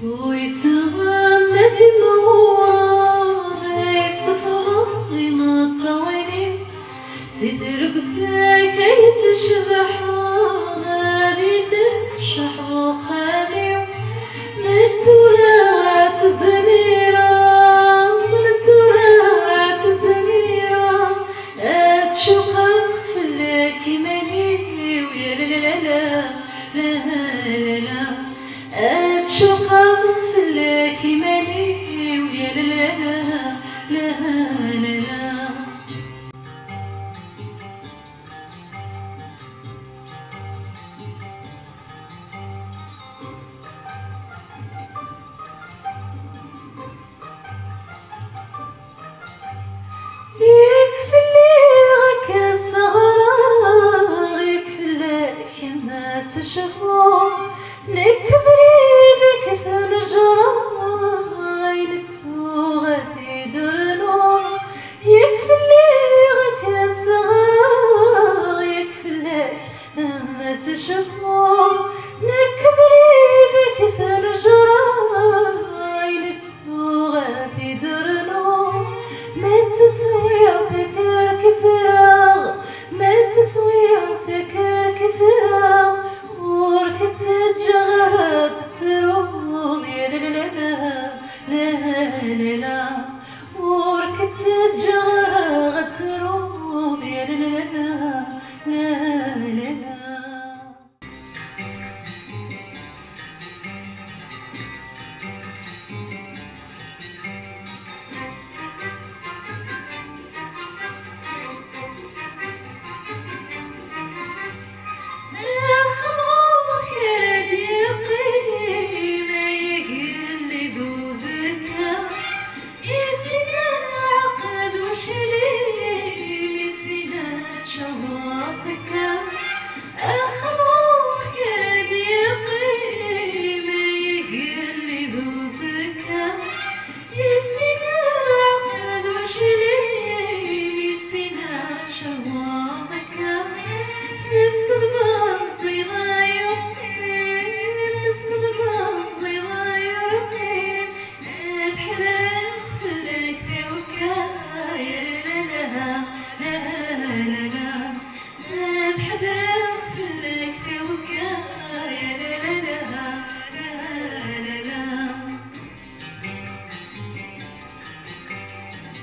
ويسام الدمورة بيت صفراء ما الطويلين سيثرق زاكي تشبح هذه نشح وخالي متورات الزميرة متورات الزميرة أتشوقها في الليكي مني ويا لا لا لا لا لا لا أتشوقها في الليكي مني ويا لا لا لا لا لا يكفي اللي غك الصغار يكفي اللي ما تشوفوا نكبري ذيك ثلجرة عين تسوغ في درنو يكفي اللي غك الصغار يكفي اللي ما تشوفوا نكبري ذيك ثلجرة عين تسوغ في درنو ما تسوي فكر كفراغ ما تسوي فكر كفراغ وركت الجغرات تروغ يا لا لا لا لا لا لا وركت الجغرات تروغ